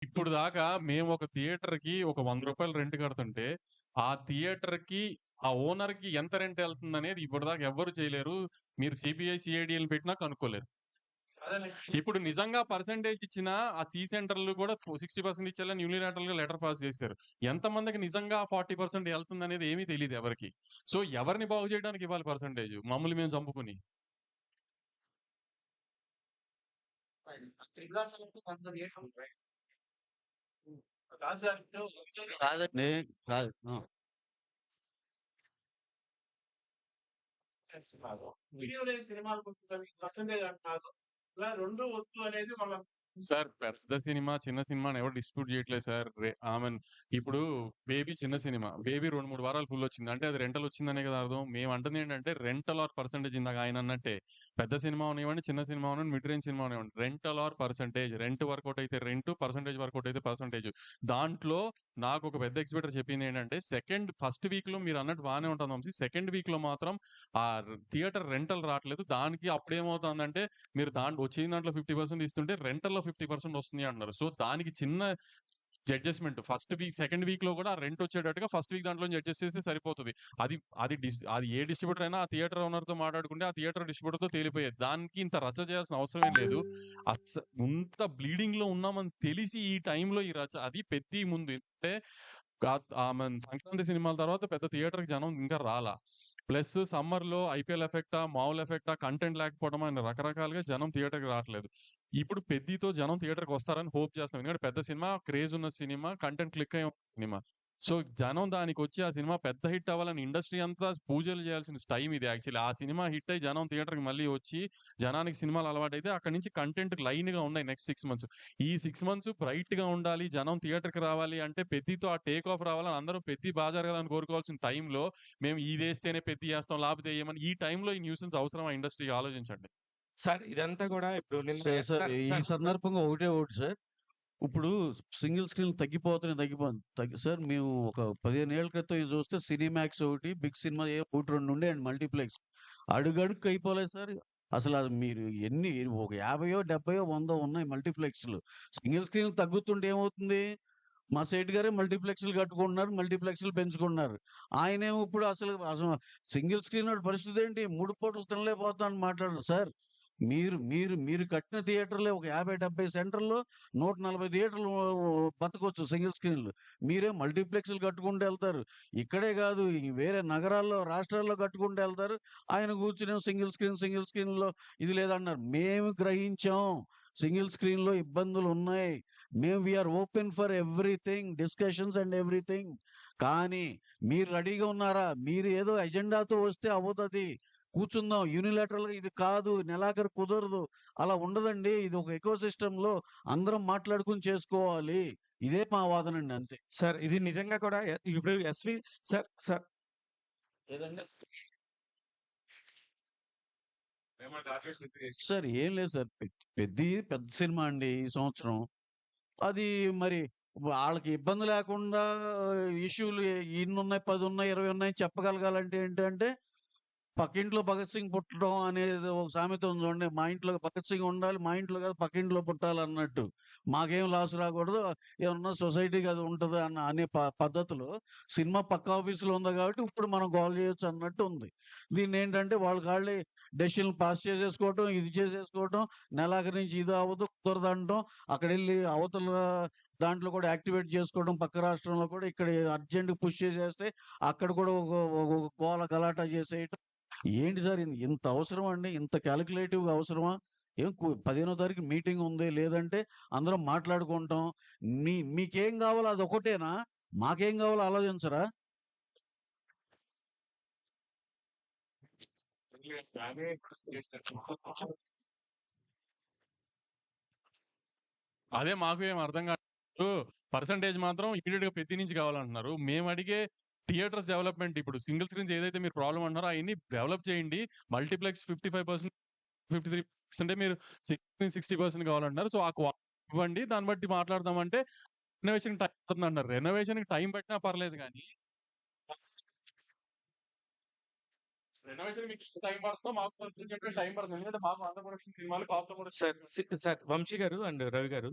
ఇప్పుడు దాకా మేము ఒక థియేటర్‌కి ఒక రూ. 100 రెంట్ కడుతుంటే, ఆ థియేటర్‌కి, ఆ ఓనర్‌కి ఎంత రెంట్ ఎళ్తుందనేది ఇప్పటిదాకా ఎవ్వరు చేయలేరు. మీరు సీబీఐ, సీఐడీలని పెట్టినా కనుక్కోలేరు. ఇప్పుడు నిజంగా పర్సెంటేజ్ ఇచ్చినా ఆ సెంటర్‌లు కూడా 60% ఇచ్చేయాలని యూనిలాటరల్‌గా లెటర్ పాస్ చేశారు. ఎంతమందికి నిజంగా ఆ 40% ఎళ్తుందనేది ఏమీ తెలీదు ఎవరికీ. సో, ఎవరిని బాగు చేయడానికి ఇవ్వాలి పర్సెంటేజ్? మమ్మల్ని మేము చంపుకొని. కాదండి. కాదు. చేస్తున్నారు. వీడియో లేని సినిమాలకొచ్చేసరికి పర్సెంటేజ్ అంటున్నారు. ఇలా 2 వచ్చు అనేది వాళ్ళ సార్ పెద్ద సినిమా, చిన్న సినిమాని ఎవరు డిస్ప్యూట్ చేయట్లేదు సార్. ఇప్పుడు 'బేబీ' చిన్న సినిమా. 'బేబీ' 2, 3 వారాలు ఫుల్లొచ్చింది. అంటే అది రెంటల్ వచ్చిందనే కదా అర్థం. మేమంటుందేంటంటే రెంటల్ ఆర్ పర్సెంటేజ్ ఇందాక ఆయనన్నట్టే. పెద్ద సినిమా అవనివ్వండి, చిన్న సినిమా అవనివ్వండి, మిడ్ రేంజ్ సినిమా అవనివ్వండి. Rental or percentage. Rent work out అయితే రెంటు, పర్సెంటేజ్ వర్కౌట్ అయితే పర్సెంటేజ్. దాంట్లో నాకొక పెద్ద ఎగ్జిబిటర్ చెప్పిందేంటంటే ఫస్ట్ వీక్‌లో మీరన్నట్టు బానే ఉంటది వంశీ. సెకండ్ వీక్‌లో మాత్రం థియేటర్ రెంటల్ రాట్లేదు. దానికి అప్పుడేమవుతుందంటే మీరు వచ్చిన దాంట్లో 50% ఇస్తుంటే రెంటల్‌లో 50% వస్తుంది అంటున్నారు. సో, దానికి చిన్న అడ్జస్ట్‌మెంట్ సెకండ్ వీక్‌లో కూడా ఆ రెంట్ వచ్చేటట్టుగా ఫస్ట్ వీక్ దాంట్లోంచి అడ్జస్ట్ చేస్తే సరిపోతది. అది అది ఏ డిస్ట్రిబ్యూటర్ అయినా ఆ థియేటర్ ఓనర్‌తో మాట్లాడుకుంటే ఆ థియేటర్ డిస్ట్రిబ్యూటర్‌తో తేలిపోయేది. దానికి ఇంత రచ్చ చేయాల్సిన అవసరం ఏం లేదు. ఇంత బ్లీడింగ్‌లో ఉన్నామని తెలిసి ఈ టైంలో ఈ రచ్చ అది 'పెద్ది' ముందు అంటే సంక్రాంతి సినిమాల తర్వాత పెద్ద థియేటర్‌కి జనం ఇంకా రాలా. ప్లస్ సమ్మర్‌లో ఐపీఎల్ ఎఫెక్టా, మామూలు ఎఫెక్టా, కంటెంట్ లేకపోవడమా అని రకరకాలుగా జనం థియేటర్‌కి రావట్లేదు. ఇప్పుడు 'పెద్ది'తో జనం థియేటర్‌కి వస్తారని హోప్ చేస్తున్నాం. ఎందుకంటే పెద్ద సినిమా, క్రేజ్ ఉన్న సినిమా, కంటెంట్ క్లిక్ అయ్యే సినిమా. సో, జనం దానికొచ్చి ఆ సినిమా పెద్ద హిట్ అవ్వాలని ఇండస్ట్రీ అంతా పూజలు చేయాల్సిన టైమ్ ఇది యాక్చువల్లీ. ఆ సినిమా హిట్ అయ్యి జనం థియేటర్‌కి మళ్ళీ వచ్చి జనానికి సినిమాలు అలవాటైతే అక్కడి నుంచి కంటెంట్ లైన్‌గా ఉన్నాయి నెక్స్ట్ 6 మంత్స్. ఈ 6 మంత్స్ బ్రైట్‌గా ఉండాలి, జనం థియేటర్‌కి రావాలి అంటే 'పెద్ది'తో ఆ టేక్ ఆఫ్ రావాలని అందరూ 'పెద్ది' బా జరగాలని కోరుకోవాల్సిన టైంలో మేము ఇదేస్తేనే 'పెద్ది' ఏస్తాం లేకపోతే ఎయమని ఈ టైంలో ఈ న్యూసెన్స్ అవసరమా ఇండస్ట్రీకి ఆలోచించండి. సార్ ఇదంతా గూడా ఇప్పుడు నిన్న సార్, సార్ సార్, ఈ సార్, సార్ సందర్భంగా ఒకటి సార్. ఇప్పుడు సింగిల్ స్క్రీన్‌లు సార్ మేము ఒక 15 ఏళ్ల క్రితం ఇది చూస్తే సినీమాక్స్ ఒకటి, బిగ్ సినిమా 1, 2 ఉండేయండి మల్టీప్లెక్స్. అడుగడుగుకి అయిపోలేదు సార్. అసలది మీరు ఒక 50, 70, 100 ఉన్నాయి మల్టీప్లెక్స్‌లు. సింగిల్ స్క్రీన్‌లు తగ్గుతుంటే ఏమవుతుంది? మా సేటు గారే మల్టీప్లెక్స్‌లు కట్టుకుంటున్నారు. మల్టీప్లెక్స్‌లు పెంచుకుంటున్నారు. ఆయనేమో ఇప్పుడు అసలు సింగిల్ స్క్రీనోడి పరిస్థితేంటి? 3 పూటలు తినలేకపోతా అని మాట్లాడరు సార్. మీరు మీరు మీరు కట్టిన థియేటర్‌లే ఒక 50, 70 సెంటర్‌లో 140 థియేటర్లు బతకొచ్చు సింగిల్ స్క్రీన్‌లు. మీరేమో మల్టీప్లెక్స్‌లు కట్టుకుంటూ ఎళ్తారు. ఇక్కడే గాదు వేరే నగరాల్లో, రాష్ట్రాల్లో కట్టుకుంటూ ఎళ్తారు. ఆయన కూర్చొనేమో సింగిల్ స్క్రీన్‌లో ఇది లేదన్నారు. మేము గ్రహించాం. సింగిల్ స్క్రీన్‌లో ఇబ్బందులున్నాయి. We are open for everything, discussions and everything. కానీ మీరు రెడీగా ఉన్నారా? మీరు ఏదో ఎజెండాతో వస్తే అవ్వదది. కూర్చుందాం. యూనిలాటరల్‌గా ఇది కాదు, నెలాఖరు కుదరదు. అలా ఉండదండి. ఇది ఒక ఎకో సిస్టమ్‌లో అందరం మాట్లాడుకొని చేసుకోవాలి. ఇదే మా వాదనండి అంతే. సార్ ఇది నిజంగా కూడా ఇప్పుడు సార్, సార్ ఏదండి? సార్ ఏం లేదు సార్. పెద్ద సినిమా అండి ఈ సంవత్సరం. అది మరి వాళ్ళకి ఇబ్బంది లేకుండా ఇష్యూలు ఇన్నున్నాయి, 10 ఉన్నాయి, 20 ఉన్నాయి చెప్పగలగాలంటే ఏంటంటే పక్కింట్లో భగత్ సింగ్ పుట్టడం అనేది ఒక సామెత ఉంది చూడండి. మా ఇంట్లో భగత్ సింగ్ ఉండాలి. మా ఇంట్లో కాదు పక్కింట్లో పుట్టాలన్నట్టు. మాకేం లాస్ రాకూడదు. ఏమన్నా సొసైటీకి అది ఉంటది అనే పద్ధతిలో సినిమా పక్క ఆఫీస్‌లో ఉంది కాబట్టి ఇప్పుడు మనం గోల చేయొచ్చు అన్నట్టు ఉంది. దీన్నేంటంటే వాళ్ళకాళ్ళే డెసిషన్‌లు పాస్ చేసేసుకోవటం, ఇది చేసేసుకోవటం, నెలాఖరు నుంచి ఇది అవ్వదు, కుదరదంటం, అక్కడెళ్ళి అవతల దాంట్లో కూడా యాక్టివేట్ చేసుకోవడం పక్క రాష్ట్రంలో కూడా ఇక్కడ అర్జెంట్‌గా పుష్ చేసేస్తే అక్కడ కూడా ఒక గోల గలాటా చేసేయటం. ఏంటి సార్ ఇంత అవసరమా అండి? ఇంత కాలిక్యులేటివ్‌గా అవసరమా? 15వ తారీఖు మీటింగ్ ఉంది. లేదంటే అందరం మాట్లాడుకుంటాం. మీకేం కావాలో అదొకటేనా? మాకేం కావాలో ఆలోచించరా? అదే మాకు ఏం అర్థం కాదు. పర్సెంటేజ్ మాత్రం ఇమ్మీడియేట్‌గా 'పెద్ది' నుంచి కావాలంటున్నారు. మేము అడిగే థియేటర్స్ డెవలప్‌మెంట్ ఇప్పుడు సింగిల్ స్క్రీన్స్ ఏదైతే మీరు ప్రాబ్లమ్ అంటున్నారో అయన్నీ డెవలప్ చేయండి. మల్టీప్లెక్స్ 55%, 53% అంటే మీరు 60% కావాలంటున్నారు. సో, ఆ ఇవ్వండి. దాన్ని బట్టి మాట్లాడదామంటే రెనోవేషన్‌కి టైం పడుతుందంటున్నారు. రెనోవేషన్‌కి టైం పట్టినా పర్లేదు గానీ రెనోవేషన్‌కి మీకు టైం పడుతుందో మాకు టైం పడుతుంది. ఎందుకంటే మాకు అండర్ ప్రొడక్షన్ సినిమాలు కాస్ట్ ప్రొడక్షన్ సార్ వంశీ గారు అండ్ రవి గారు